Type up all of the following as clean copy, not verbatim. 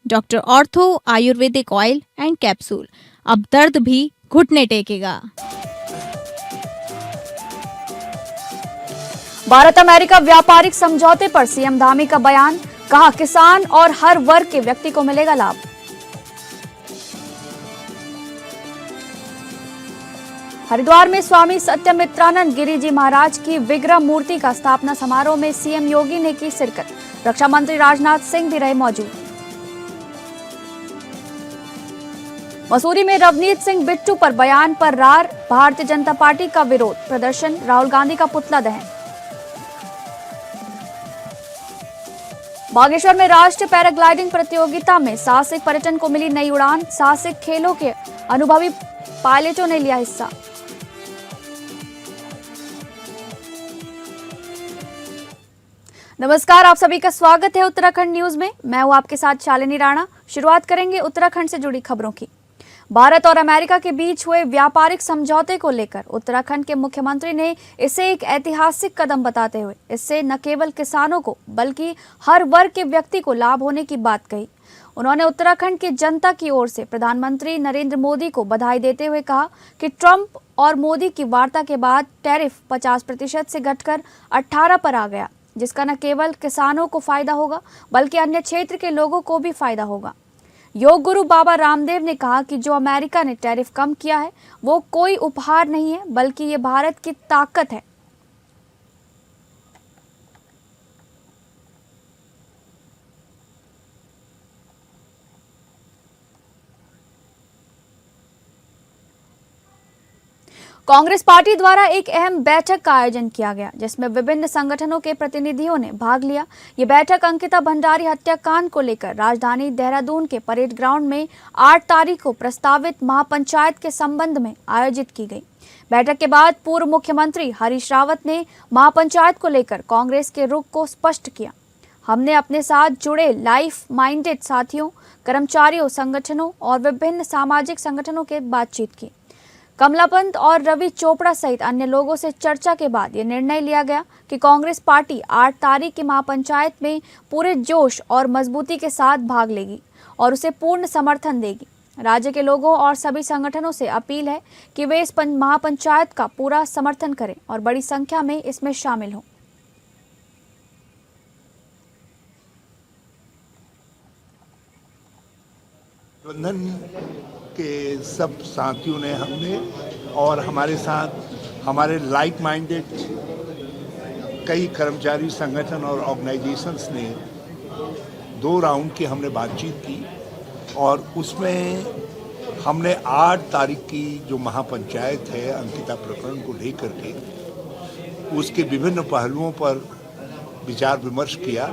Doctor ortho Ayurvedic oil and capsule, अब दर्द भी घुटने टेकेगा। भारत अमेरिका व्यापारिक समझौते पर सीएम धामी का बयान, कहा किसान और हर वर्ग के व्यक्ति को मिलेगा लाभ। हरिद्वार में स्वामी सत्यमित्रानंद गिरी जी महाराज की विग्रह मूर्ति का स्थापना समारोह में सीएम योगी ने की शिरकत। रक्षा मंत्री राजनाथ सिंह भी रहे मौजूद। मसूरी में रवनीत सिंह बिट्टू पर बयान पर रार, भारतीय जनता पार्टी का विरोध प्रदर्शन, राहुल गांधी का पुतला दहन। बागेश्वर में राष्ट्रीय पैराग्लाइडिंग प्रतियोगिता में साहसिक पर्यटन को मिली नई उड़ान, साहसिक खेलों के अनुभवी पायलटों ने लिया हिस्सा। नमस्कार, आप सभी का स्वागत है उत्तराखंड न्यूज में। मैं हूं आपके साथ शालिनी राणा। शुरुआत करेंगे उत्तराखंड से जुड़ी खबरों की। भारत और अमेरिका के बीच हुए व्यापारिक समझौते को लेकर उत्तराखंड के मुख्यमंत्री ने इसे एक ऐतिहासिक कदम बताते हुए इससे न केवल किसानों को बल्कि हर वर्ग के व्यक्ति को लाभ होने की बात कही। उन्होंने उत्तराखंड की जनता की ओर से प्रधानमंत्री नरेंद्र मोदी को बधाई देते हुए कहा कि ट्रंप और मोदी की वार्ता के बाद टैरिफ 50% से घटकर 18 पर आ गया, जिसका न केवल किसानों को फायदा होगा बल्कि अन्य क्षेत्र के लोगों को भी फायदा होगा। योग गुरु बाबा रामदेव ने कहा कि जो अमेरिका ने टैरिफ कम किया है वो कोई उपहार नहीं है बल्कि ये भारत की ताकत है। कांग्रेस पार्टी द्वारा एक अहम बैठक का आयोजन किया गया, जिसमें विभिन्न संगठनों के प्रतिनिधियों ने भाग लिया। ये बैठक अंकिता भंडारी हत्याकांड को लेकर राजधानी देहरादून के परेड ग्राउंड में 8 तारीख को प्रस्तावित महापंचायत के संबंध में आयोजित की गई। बैठक के बाद पूर्व मुख्यमंत्री हरीश रावत ने महापंचायत को लेकर कांग्रेस के रुख को स्पष्ट किया। हमने अपने साथ जुड़े लाइफ माइंडेड साथियों, कर्मचारियों, संगठनों और विभिन्न सामाजिक संगठनों के बातचीत की। कमला पंत और रवि चोपड़ा सहित अन्य लोगों से चर्चा के बाद ये निर्णय लिया गया कि कांग्रेस पार्टी 8 तारीख की महापंचायत में पूरे जोश और मजबूती के साथ भाग लेगी और उसे पूर्ण समर्थन देगी। राज्य के लोगों और सभी संगठनों से अपील है कि वे इस महापंचायत का पूरा समर्थन करें और बड़ी संख्या में इसमें शामिल हों। के सब साथियों ने, हमने और हमारे साथ हमारे लाइक माइंडेड कई कर्मचारी संगठन और ऑर्गेनाइजेशंस ने 2 राउंड की हमने बातचीत की और उसमें हमने 8 तारीख की जो महापंचायत है अंकिता प्रकरण को लेकर के उसके विभिन्न पहलुओं पर विचार विमर्श किया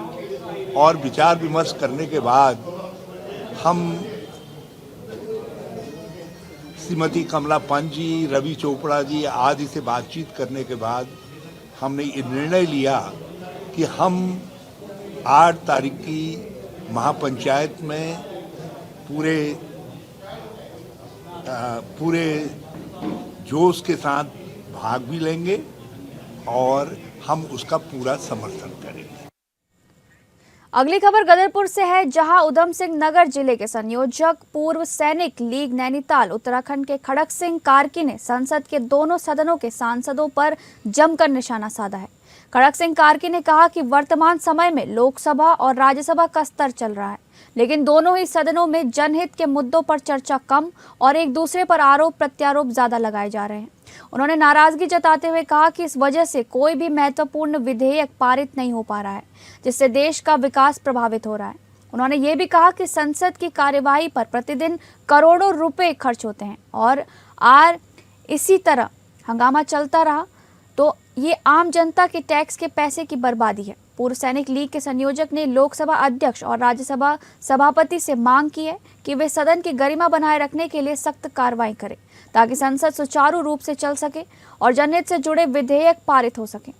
और विचार विमर्श करने के बाद हम श्रीमती कमला पंत जी, रवि चोपड़ा जी आदि से बातचीत करने के बाद हमने ये निर्णय लिया कि हम 8 तारीख की महापंचायत में पूरे जोश के साथ भाग भी लेंगे और हम उसका पूरा समर्थन करेंगे। अगली खबर गदरपुर से है, जहां उधम सिंह नगर जिले के संयोजक पूर्व सैनिक लीग नैनीताल उत्तराखंड के खड़क सिंह कार्की ने संसद के दोनों सदनों के सांसदों पर जमकर निशाना साधा है। खड़क सिंह कार्की ने कहा कि वर्तमान समय में लोकसभा और राज्यसभा का स्तर चल रहा है, लेकिन दोनों ही सदनों में जनहित के मुद्दों पर चर्चा कम और एक दूसरे पर आरोप प्रत्यारोप ज्यादा लगाए जा रहे हैं। उन्होंने नाराजगी जताते हुए कहा कि इस वजह से कोई भी महत्वपूर्ण विधेयक पारित नहीं हो पा रहा है, जिससे देश का विकास प्रभावित हो रहा है। उन्होंने ये भी कहा कि संसद की कार्यवाही पर प्रतिदिन करोड़ों रुपए खर्च होते हैं और इसी तरह हंगामा चलता रहा तो ये आम जनता के टैक्स के पैसे की बर्बादी है। पूर्व सैनिक लीग के संयोजक ने लोकसभा अध्यक्ष और राज्यसभा सभापति से मांग की है कि वे सदन की गरिमा बनाए रखने के लिए सख्त कार्रवाई करें ताकि संसद सुचारू रूप से चल सके और जनहित से जुड़े विधेयक पारित हो सके।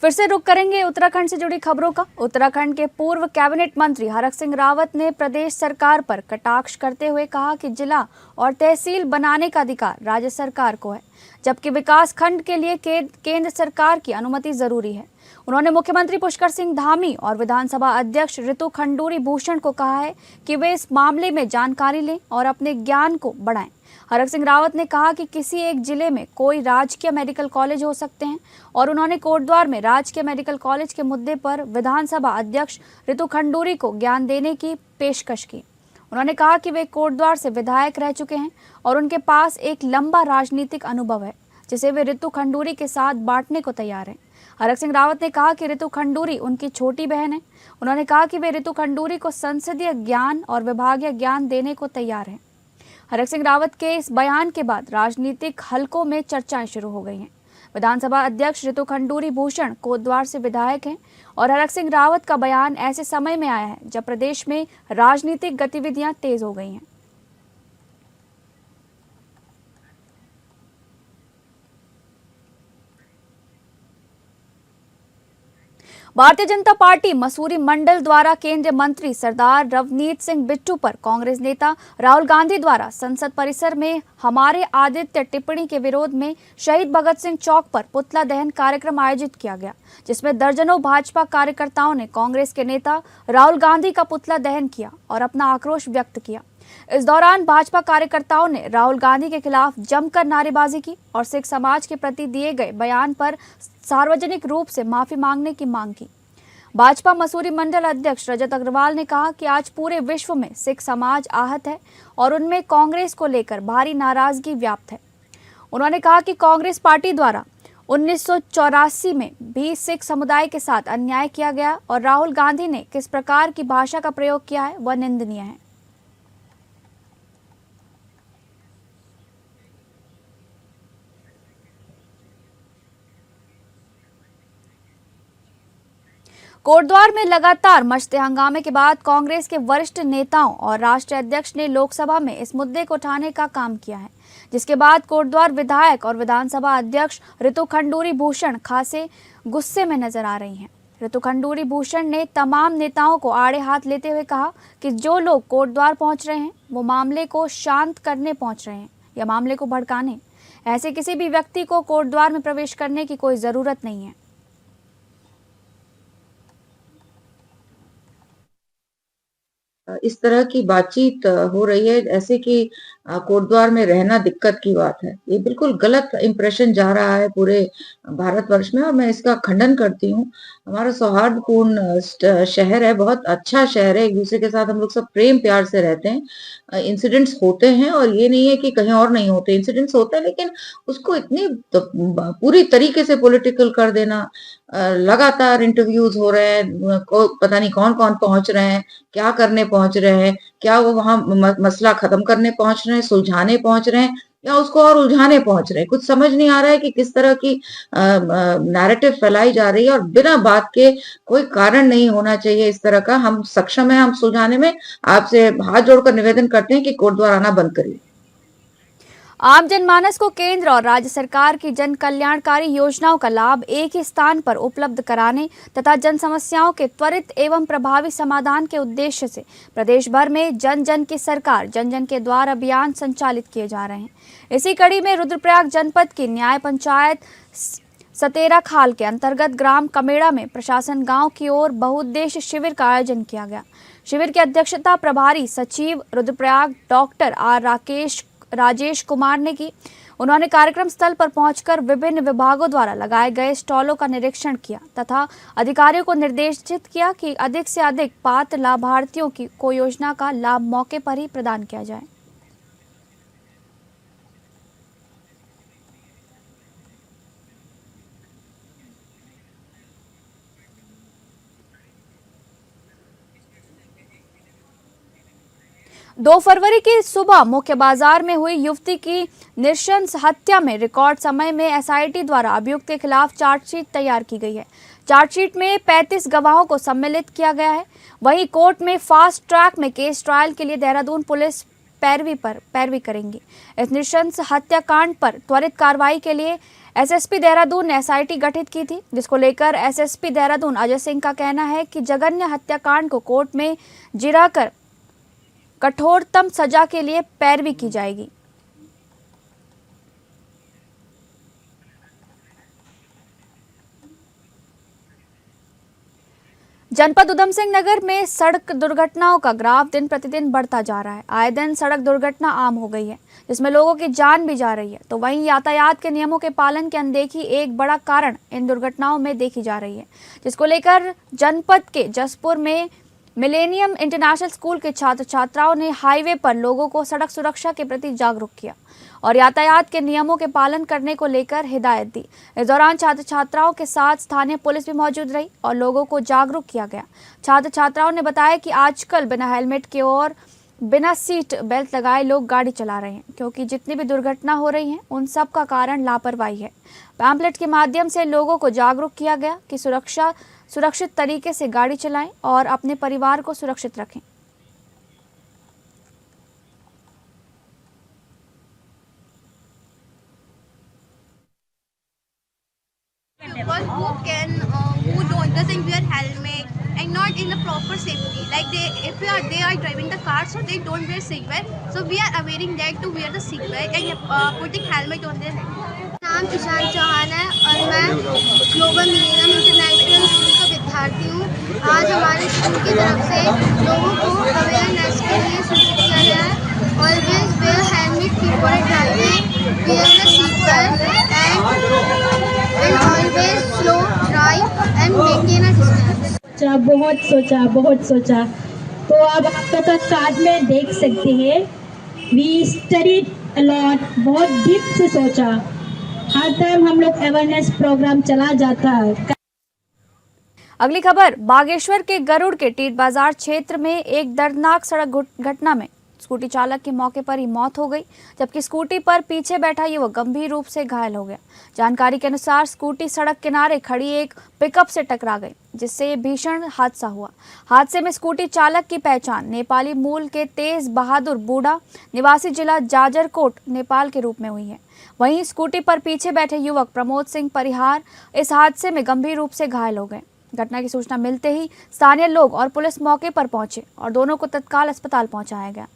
फिर से रुक करेंगे उत्तराखंड से जुड़ी खबरों का। उत्तराखंड के पूर्व कैबिनेट मंत्री हरक सिंह रावत ने प्रदेश सरकार पर कटाक्ष करते हुए कहा कि जिला और तहसील बनाने का अधिकार राज्य सरकार को है, जबकि विकास खंड के लिए केंद्र सरकार की अनुमति जरूरी है। उन्होंने मुख्यमंत्री पुष्कर सिंह धामी और विधानसभा अध्यक्ष ऋतु खंडूरी भूषण को कहा है कि वे इस मामले में जानकारी लें और अपने ज्ञान को बढ़ाएं। हरक सिंह रावत ने कहा कि किसी एक जिले में कोई राजकीय मेडिकल कॉलेज हो सकते हैं और उन्होंने कोटद्वार में राजकीय मेडिकल कॉलेज के मुद्दे पर विधानसभा अध्यक्ष ऋतु खंडूरी को ज्ञान देने की पेशकश की। उन्होंने कहा कि वे कोटद्वार से विधायक रह चुके हैं और उनके पास एक लंबा राजनीतिक अनुभव है, जिसे वे ऋतु खंडूरी के साथ बांटने को तैयार हैं। हरक सिंह रावत ने कहा कि ऋतु खंडूरी उनकी छोटी बहन है। उन्होंने कहा कि वे ऋतु खंडूरी को संसदीय ज्ञान और विभागीय ज्ञान देने को तैयार हैं। हरक सिंह रावत के इस बयान के बाद राजनीतिक हलकों में चर्चाएं शुरू हो गई हैं। विधानसभा अध्यक्ष ऋतु खंडूरी भूषण कोटद्वार से विधायक हैं और हरक सिंह रावत का बयान ऐसे समय में आया है जब प्रदेश में राजनीतिक गतिविधियां तेज हो गई हैं। भारतीय जनता पार्टी मसूरी मंडल द्वारा केंद्रीय मंत्री सरदार रवनीत सिंह बिट्टू पर कांग्रेस नेता राहुल गांधी द्वारा संसद परिसर में हमारे आदित्य टिप्पणी के विरोध में शहीद भगत सिंह चौक पर पुतला दहन कार्यक्रम आयोजित किया गया, जिसमें दर्जनों भाजपा कार्यकर्ताओं ने कांग्रेस के नेता राहुल गांधी का पुतला दहन किया और अपना आक्रोश व्यक्त किया। इस दौरान भाजपा कार्यकर्ताओं ने राहुल गांधी के खिलाफ जमकर नारेबाजी की और सिख समाज के प्रति दिए गए बयान पर सार्वजनिक रूप से माफी मांगने की मांग की। भाजपा मसूरी मंडल अध्यक्ष रजत अग्रवाल ने कहा कि आज पूरे विश्व में सिख समाज आहत है और उनमें कांग्रेस को लेकर भारी नाराजगी व्याप्त है। उन्होंने कहा कि कांग्रेस पार्टी द्वारा 1984 में भी सिख समुदाय के साथ अन्याय किया गया और राहुल गांधी ने किस प्रकार की भाषा का प्रयोग किया है वह निंदनीय है। कोटद्वार में लगातार मचते हंगामे के बाद कांग्रेस के वरिष्ठ नेताओं और राष्ट्रीय अध्यक्ष ने लोकसभा में इस मुद्दे को उठाने का काम किया है, जिसके बाद कोटद्वार विधायक और विधानसभा अध्यक्ष ऋतु खंडूरी भूषण खासे गुस्से में नजर आ रही हैं। ऋतु खंडूरी भूषण ने तमाम नेताओं को आड़े हाथ लेते हुए कहा कि जो लोग कोटद्वार पहुंच रहे हैं वो मामले को शांत करने पहुंच रहे हैं या मामले को भड़काने। ऐसे किसी भी व्यक्ति को कोटद्वार में प्रवेश करने की कोई जरूरत नहीं है। इस तरह की बातचीत हो रही है ऐसे कि कोटद्वार में रहना दिक्कत की बात है। ये बिल्कुल गलत इंप्रेशन जा रहा है पूरे भारतवर्ष में और मैं इसका खंडन करती हूँ। हमारा सौहार्दपूर्ण शहर है, बहुत अच्छा शहर है, एक दूसरे के साथ हम लोग सब प्रेम प्यार से रहते हैं। इंसिडेंट्स होते हैं और ये नहीं है कि कहीं और नहीं होते, इंसिडेंट्स होते हैं, लेकिन उसको इतनी पूरी तरीके से पॉलिटिकल कर देना। लगातार इंटरव्यूज हो रहे हैं, पता नहीं कौन कौन पहुंच रहे हैं, क्या करने पहुंच रहे हैं, क्या वो वहां मसला खत्म करने पहुंच रहे हैं, सुलझाने पहुंच रहे हैं या उसको और उलझाने पहुंच रहे हैं। कुछ समझ नहीं आ रहा है कि किस तरह की नैरेटिव फैलाई जा रही है और बिना बात के कोई कारण नहीं होना चाहिए इस तरह का। हम सक्षम है हम सुलझाने में। आपसे हाथ जोड़कर निवेदन करते हैं कि कोटद्वार आना बंद करिए। आम जनमानस को केंद्र और राज्य सरकार की जन कल्याणकारी योजनाओं का लाभ एक ही स्थान पर उपलब्ध कराने तथा जन समस्याओं के त्वरित एवं प्रभावी समाधान के उद्देश्य से प्रदेश भर में जन जन की सरकार जन जन के द्वार अभियान संचालित किए जा रहे हैं। इसी कड़ी में रुद्रप्रयाग जनपद की न्याय पंचायत सतेरा खाल के अंतर्गत ग्राम कमेड़ा में प्रशासन गांव की ओर बहुउद्देश्य शिविर का आयोजन किया गया। शिविर की अध्यक्षता प्रभारी सचिव रुद्रप्रयाग डॉक्टर राजेश कुमार ने की। उन्होंने कार्यक्रम स्थल पर पहुंचकर विभिन्न विभागों द्वारा लगाए गए स्टॉलों का निरीक्षण किया तथा अधिकारियों को निर्देशित किया कि अधिक से अधिक पात्र लाभार्थियों को योजना का लाभ मौके पर ही प्रदान किया जाए। दो फरवरी की सुबह मुख्य बाजार में हुई युवती की नृशंस हत्या में रिकॉर्ड समय में एसआईटी द्वारा अभियुक्त के खिलाफ चार्जशीट तैयार की गई है। चार्जशीट में 35 गवाहों को सम्मिलित किया गया है। वहीं कोर्ट में फास्ट ट्रैक में केस ट्रायल के लिए देहरादून पुलिस पैरवी करेंगी। इस नृशंस हत्याकांड पर त्वरित कार्रवाई के लिए एसएसपी देहरादून ने एसआईटी गठित की थी, जिसको लेकर एसएसपी देहरादून अजय सिंह का कहना है कि जघन्य हत्याकांड को कोर्ट में जिराकर कठोरतम सजा के लिए पैरवी की जाएगी। जनपद उधम सिंह नगर में सड़क दुर्घटनाओं का ग्राफ दिन प्रतिदिन बढ़ता जा रहा है। आए दिन सड़क दुर्घटना आम हो गई है, जिसमें लोगों की जान भी जा रही है। तो वहीं यातायात के नियमों के पालन की अनदेखी एक बड़ा कारण इन दुर्घटनाओं में देखी जा रही है, जिसको लेकर जनपद के जसपुर में मिलेनियम इंटरनेशनल स्कूल के छात्र छात्राओं ने हाईवे पर लोगों को सड़क सुरक्षा के प्रति जागरूक किया और यातायात के नियमों के पालन करने को लेकर हिदायत दी। इस दौरान छात्र छात्राओं के साथ स्थानीय पुलिस भी मौजूद रही और लोगों को जागरूक किया गया। छात्र छात्राओं ने बताया कि आजकल बिना हेलमेट के और बिना सीट बेल्ट लगाए लोग गाड़ी चला रहे हैं, क्योंकि जितनी भी दुर्घटना हो रही हैं उन सब का कारण लापरवाही है। पैम्पलेट के माध्यम से लोगों को जागरूक किया गया कि सुरक्षित तरीके से गाड़ी चलाएं और अपने परिवार को सुरक्षित रखें। People who doesn't wear helmet and not in a proper safety, like they are driving the car, so they don't wear seatbelt. So we are awaiting that to wear the seatbelt and putting helmet on their head. नाम ईशान चौहान है और मैं global millennium international school का विद्यार्थी हूँ। आज हमारे school की तरफ से लोगों को अवेयरनेस के लिए सूचित किया गया है। Always wear helmet before driving, wear the seatbelt and always slow drive and maintain a distance. बहुत सोचा तो अब आप लोग का कार्ड में देख सकते हैं। वी स्टडीड अ लॉट, बहुत डीप से सोचा। हर टाइम हम लोग अवेयरनेस प्रोग्राम चला जाता है। अगली खबर, बागेश्वर के गरुड़ के टीट बाजार क्षेत्र में एक दर्दनाक सड़क घटना में स्कूटी चालक की मौके पर ही मौत हो गई, जबकि स्कूटी पर पीछे बैठा युवक गंभीर रूप से घायल हो गया। जानकारी के अनुसार स्कूटी सड़क किनारे खड़ी एक पिकअप से टकरा गई, जिससे ये भीषण हादसा हुआ। हादसे में स्कूटी चालक की पहचान नेपाली मूल के तेज बहादुर बूढ़ा निवासी जिला जाजरकोट नेपाल के रूप में हुई है। वहीं स्कूटी पर पीछे बैठे युवक प्रमोद सिंह परिहार इस हादसे में गंभीर रूप से घायल हो गए। घटना की सूचना मिलते ही स्थानीय लोग और पुलिस मौके पर पहुंचे और दोनों को तत्काल अस्पताल पहुंचाया गया।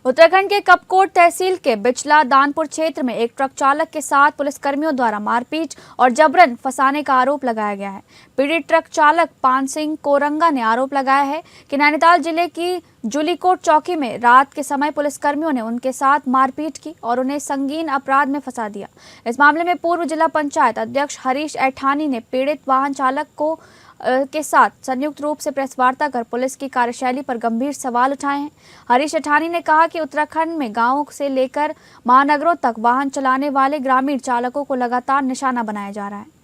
उत्तराखंड के कपकोट तहसील के बिचला दानपुर क्षेत्र में एक ट्रक चालक के साथ पुलिसकर्मियों द्वारा मारपीट और जबरन फंसाने का आरोप लगाया गया है। पीड़ित ट्रक चालक पान सिंह कोरंगा ने आरोप लगाया है कि नैनीताल जिले की जुलीकोट चौकी में रात के समय पुलिसकर्मियों ने उनके साथ मारपीट की और उन्हें संगीन अपराध में फंसा दिया। इस मामले में पूर्व जिला पंचायत अध्यक्ष हरीश ऐठानी ने पीड़ित वाहन चालक के साथ संयुक्त रूप से प्रेस वार्ता कर पुलिस की कार्यशैली पर गंभीर सवाल उठाए हैं। हरीश ऐठानी ने कहा कि उत्तराखंड में गांवों से लेकर महानगरों तक वाहन चलाने वाले ग्रामीण चालकों को लगातार निशाना बनाया जा रहा है।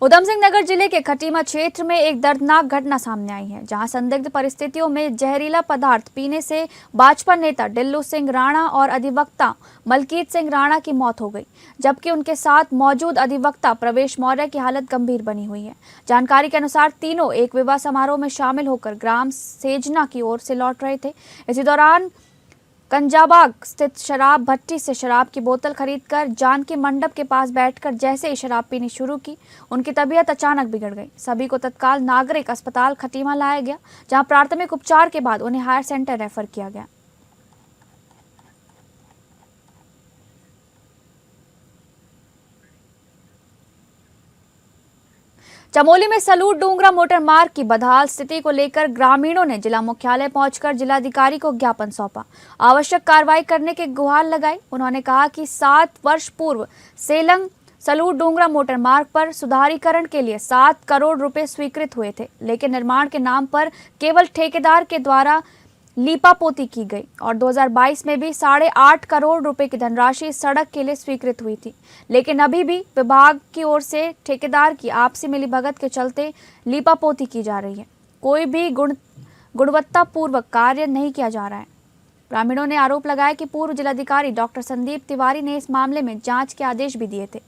उधम सिंह नगर जिले के खटीमा क्षेत्र में एक दर्दनाक घटना सामने आई है, जहां संदिग्ध परिस्थितियों में जहरीला पदार्थ पीने से भाजपा नेता डिल्लू सिंह राणा और अधिवक्ता मलकीत सिंह राणा की मौत हो गई, जबकि उनके साथ मौजूद अधिवक्ता प्रवेश मौर्य की हालत गंभीर बनी हुई है। जानकारी के अनुसार तीनों एक विवाह समारोह में शामिल होकर ग्राम सेजना की ओर से लौट रहे थे। इसी दौरान कंजाबाग स्थित शराब भट्टी से शराब की बोतल खरीदकर जानकी मंडप के पास बैठकर जैसे ही शराब पीनी शुरू की, उनकी तबीयत अचानक बिगड़ गई। सभी को तत्काल नागरिक अस्पताल खटीमा लाया गया, जहां प्राथमिक उपचार के बाद उन्हें हायर सेंटर रेफर किया गया। चमोली में सलूट डूंगरा मोटर मार्ग की बदहाल स्थिति को लेकर ग्रामीणों ने जिला मुख्यालय पहुंचकर जिलाधिकारी को ज्ञापन सौंपा, आवश्यक कार्रवाई करने की गुहार लगाई। उन्होंने कहा कि 7 वर्ष पूर्व सेलंग सलूट डूंगरा मोटर मार्ग पर सुधारीकरण के लिए 7 करोड़ रुपए स्वीकृत हुए थे, लेकिन निर्माण के नाम पर केवल ठेकेदार के द्वारा लीपापोती की गई और 2022 में भी 8.5 करोड़ रुपए की धनराशि सड़क के लिए स्वीकृत हुई थी, लेकिन अभी भी विभाग की ओर से ठेकेदार की आपसी मिलीभगत के चलते लीपापोती की जा रही है। कोई भी गुणवत्तापूर्वक कार्य नहीं किया जा रहा है। ग्रामीणों ने आरोप लगाया कि पूर्व जिलाधिकारी डॉक्टर संदीप तिवारी ने इस मामले में जांच के आदेश भी दिए थे।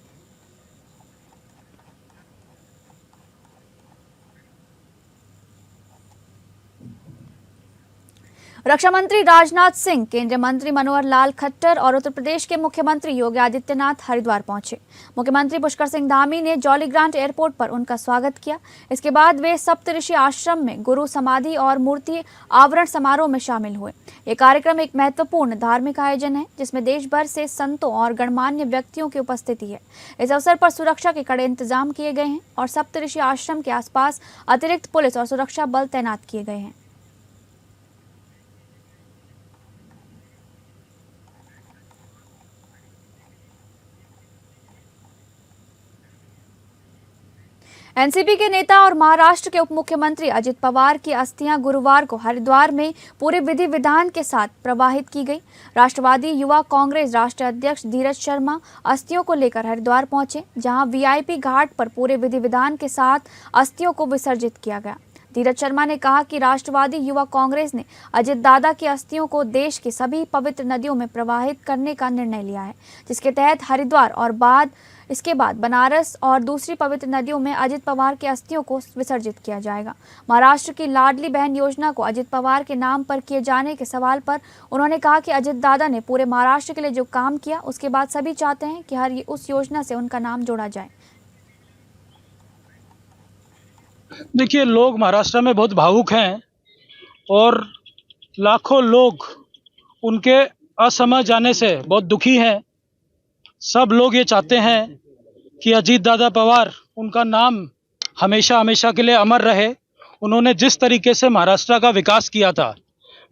रक्षा मंत्री राजनाथ सिंह, केंद्रीय मंत्री मनोहर लाल खट्टर और उत्तर प्रदेश के मुख्यमंत्री योगी आदित्यनाथ हरिद्वार पहुंचे। मुख्यमंत्री पुष्कर सिंह धामी ने जॉली ग्रांट एयरपोर्ट पर उनका स्वागत किया। इसके बाद वे सप्तऋषि आश्रम में गुरु समाधि और मूर्ति आवरण समारोह में शामिल हुए। ये कार्यक्रम एक महत्वपूर्ण धार्मिक आयोजन है जिसमें देश भर से संतों और गणमान्य व्यक्तियों की उपस्थिति है। इस अवसर पर सुरक्षा के कड़े इंतजाम किए गए हैं और सप्तऋषि आश्रम के आसपास अतिरिक्त पुलिस और सुरक्षा बल तैनात किए गए हैं। एनसीपी के नेता और महाराष्ट्र के उप मुख्यमंत्री अजित पवार की अस्थियां गुरुवार को हरिद्वार में पूरे विधि विधान के साथ प्रवाहित की गई। राष्ट्रवादी युवा कांग्रेस राष्ट्रीय अध्यक्ष धीरज शर्मा अस्थियों को लेकर हरिद्वार पहुंचे, जहां वीआईपी घाट पर पूरे विधि विधान के साथ अस्थियों को विसर्जित किया गया। धीरज शर्मा ने कहा कि राष्ट्रवादी युवा कांग्रेस ने अजित दादा की अस्थियों को देश की सभी पवित्र नदियों में प्रवाहित करने का निर्णय लिया है, जिसके तहत हरिद्वार और इसके बाद बनारस और दूसरी पवित्र नदियों में अजित पवार की अस्थियों को विसर्जित किया जाएगा। महाराष्ट्र की लाडली बहन योजना को अजित पवार के नाम पर किए जाने के सवाल पर उन्होंने कहा कि अजित दादा ने पूरे महाराष्ट्र के लिए जो काम किया, उसके बाद सभी चाहते हैं कि उस योजना से उनका नाम जोड़ा जाए। देखिए, लोग महाराष्ट्र में बहुत भावुक हैं और लाखों लोग उनके असमझ जाने से बहुत दुखी हैं। सब लोग ये चाहते हैं कि अजीत दादा पवार, उनका नाम हमेशा हमेशा के लिए अमर रहे। उन्होंने जिस तरीके से महाराष्ट्र का विकास किया था,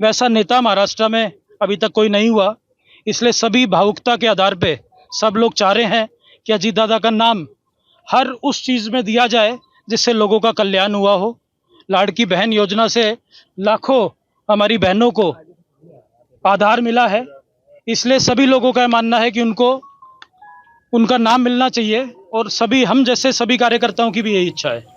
वैसा नेता महाराष्ट्र में अभी तक कोई नहीं हुआ। इसलिए सभी भावुकता के आधार पे सब लोग चाह रहे हैं कि अजीत दादा का नाम हर उस चीज़ में दिया जाए जिससे लोगों का कल्याण हुआ हो। लाड़की बहन योजना से लाखों हमारी बहनों को आधार मिला है, इसलिए सभी लोगों का मानना है कि उनका नाम मिलना चाहिए और हम जैसे सभी कार्यकर्ताओं की भी यही इच्छा है।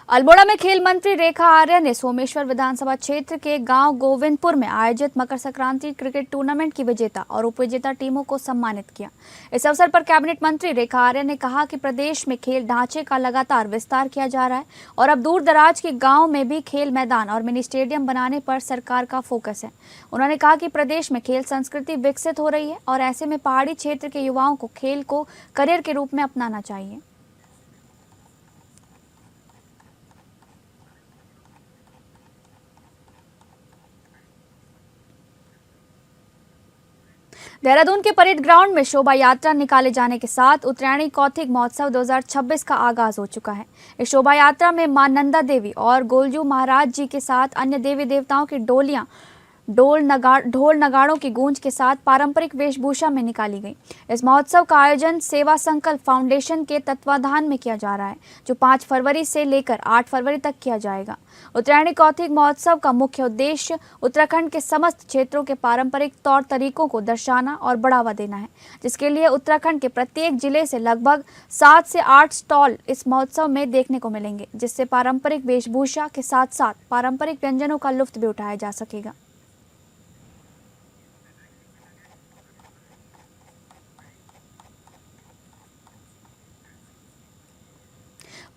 अल्मोड़ा में खेल मंत्री रेखा आर्या ने सोमेश्वर विधानसभा क्षेत्र के गांव गोविंदपुर में आयोजित मकर संक्रांति क्रिकेट टूर्नामेंट की विजेता और उपविजेता टीमों को सम्मानित किया। इस अवसर पर कैबिनेट मंत्री रेखा आर्या ने कहा कि प्रदेश में खेल ढांचे का लगातार विस्तार किया जा रहा है और अब दूर दराज के गाँव में भी खेल मैदान और मिनी स्टेडियम बनाने पर सरकार का फोकस है। उन्होंने कहा कि प्रदेश में खेल संस्कृति विकसित हो रही है और ऐसे में पहाड़ी क्षेत्र के युवाओं को खेल को करियर के रूप में अपनाना चाहिए। देहरादून के परेड ग्राउंड में शोभा यात्रा निकाले जाने के साथ उत्तरायणी कौथिग महोत्सव 2026 का आगाज हो चुका है। इस शोभा यात्रा में मां नंदा देवी और गोलजू महाराज जी के साथ अन्य देवी देवताओं की डोलियां ढोल नगाड़ों की गूंज के साथ पारंपरिक वेशभूषा में निकाली गई। इस महोत्सव का आयोजन सेवा संकल्प फाउंडेशन के तत्वाधान में किया जा रहा है, जो 5 फरवरी से लेकर 8 फरवरी तक किया जाएगा। उत्तरायणी कौथिग महोत्सव का मुख्य उद्देश्य उत्तराखंड के समस्त क्षेत्रों के पारंपरिक तौर तरीकों को दर्शाना और बढ़ावा देना है, जिसके लिए उत्तराखंड के प्रत्येक जिले से लगभग 7 से 8 स्टॉल इस महोत्सव में देखने को मिलेंगे, जिससे पारंपरिक वेशभूषा के साथ साथ पारंपरिक व्यंजनों का लुत्फ भी उठाया जा सकेगा।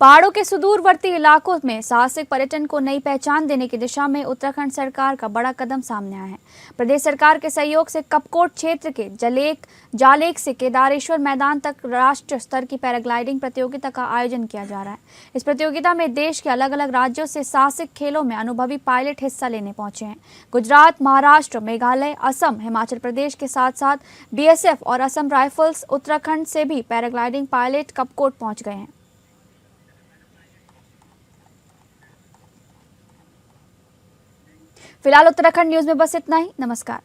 पहाड़ों के सुदूरवर्ती इलाकों में साहसिक पर्यटन को नई पहचान देने की दिशा में उत्तराखंड सरकार का बड़ा कदम सामने आया है। प्रदेश सरकार के सहयोग से कपकोट क्षेत्र के जालेक से केदारेश्वर मैदान तक राष्ट्रीय स्तर की पैराग्लाइडिंग प्रतियोगिता का आयोजन किया जा रहा है। इस प्रतियोगिता में देश के अलग अलग राज्यों से साहसिक खेलों में अनुभवी पायलट हिस्सा लेने पहुंचे हैं। गुजरात, महाराष्ट्र, मेघालय, असम, हिमाचल प्रदेश के साथ साथ BSF और असम राइफल्स उत्तराखंड से भी पैराग्लाइडिंग पायलट कपकोट पहुंच गए हैं। फिलहाल उत्तराखंड न्यूज में बस इतना ही। नमस्कार।